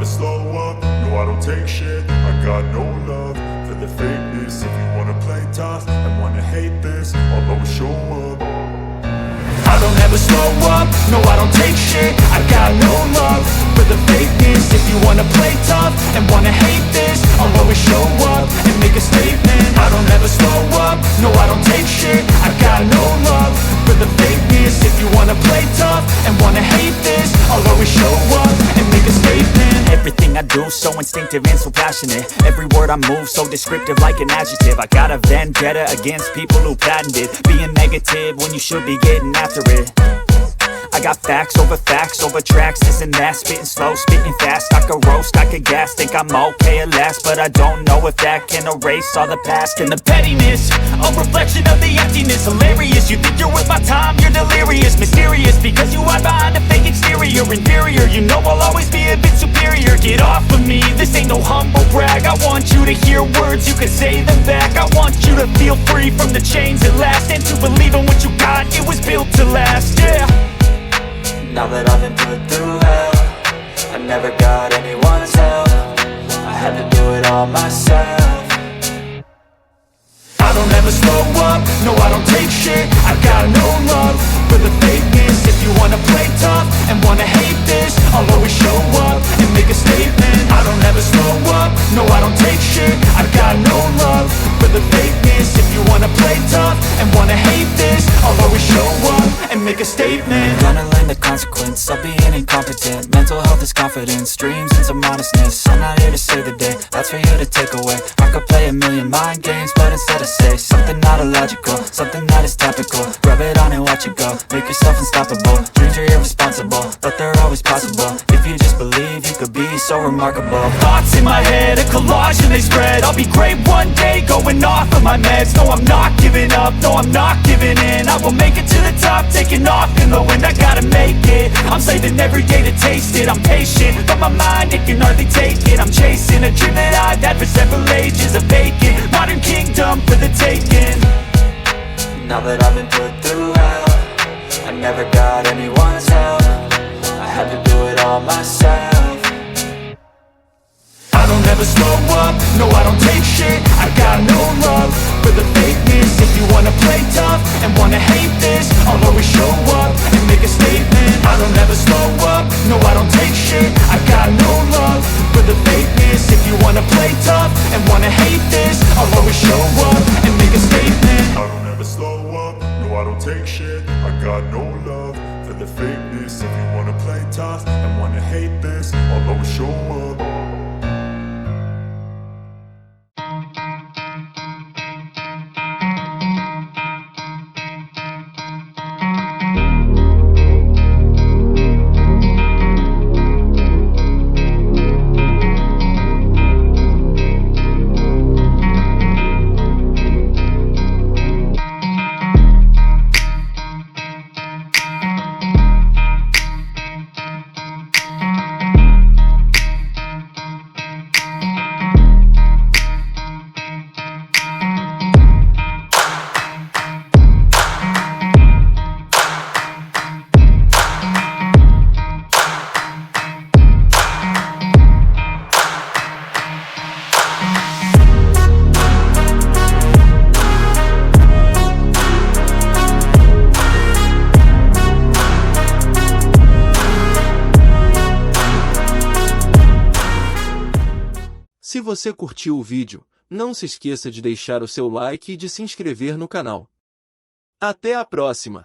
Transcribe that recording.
never slow up, no I don't take shit. I got no love for the fakeness. If you wanna play tough and wanna hate this, I'll always show up. I don't ever slow up, no I don't take shit. I got no love for the fakeness. If you wanna play tough and wanna hate this, I'll always show up and make a statement. I don't ever slow up, no I don't take shit. I got no love for the fakeness. If you wanna play tough and wanna hate this, I'll always show up and make a statement. Everything I do so instinctive and so passionate. Every word I move so descriptive like an adjective. I got a vendetta against people who patented being negative when you should be getting after it. I got facts over tracks, this and that. Spitting slow, spitting fast. I could roast, I could gas. Think I'm okay at last, but I don't know if that can erase all the past. And the pettiness, a reflection of the emptiness. Hilarious, you think you're worth my time, you're delirious. Mysterious, because you hide behind a fake exterior. Inferior, you know I'll always be a bit superior. Get off of me, this ain't no humble brag. I want you to hear words, you can say them back. I want you to feel free from the chains at last, and to believe in what you got, it was built to last, yeah. Now that I've been put through hell, I never got anyone's help. I had to do it all myself. I don't ever slow up, no I don't take shit. I got no love for the fakeness. If you wanna play tough and wanna hate this, I'll always show up and make a statement. I don't ever slow up, no I don't take shit. I got no love for the fakeness. If you wanna play tough and wanna hate this, I'll always show up and make a statement. Gonna learn the consequence of being incompetent. Mental health is confidence, dreams and some modestness. I'm not here to save the day, that's for you to take away. I could play a million mind games, but instead I say something not illogical, something that is topical. Rub it on and watch it go, make yourself unstoppable. Dreams are irresponsible, but they're always possible. If you just believe, you could be so remarkable. Thoughts in my head, a collage and they spread. I'll be great one day, going off of my meds. No, I'm not giving up, no, I'm not giving in. I will make it to the top, taking off in the wind. I gotta make it, I'm saving every day to taste it. I'm patient, but my mind, it can hardly take it. I'm chasing a dream that I've had for several ages. A vacant, modern kingdom for the taking. Now that I've been put through hell, I never got anyone's help. I had to do it all myself. I don't ever slow up, no I don't take shit. I got no love for the fakeness. If you wanna play tough and wanna hate this, I'll always show up and make a statement. I don't ever slow up, no I don't take shit. I got no love for the fakeness. If you wanna play tough and wanna hate this, I'll always show up and make a statement. I don't ever slow up, no I don't take shit. I got no love for the fakeness. If you wanna play tough and wanna hate this, I'll always show up. Se você curtiu o vídeo, não se esqueça de deixar o seu like e de se inscrever no canal. Até a próxima!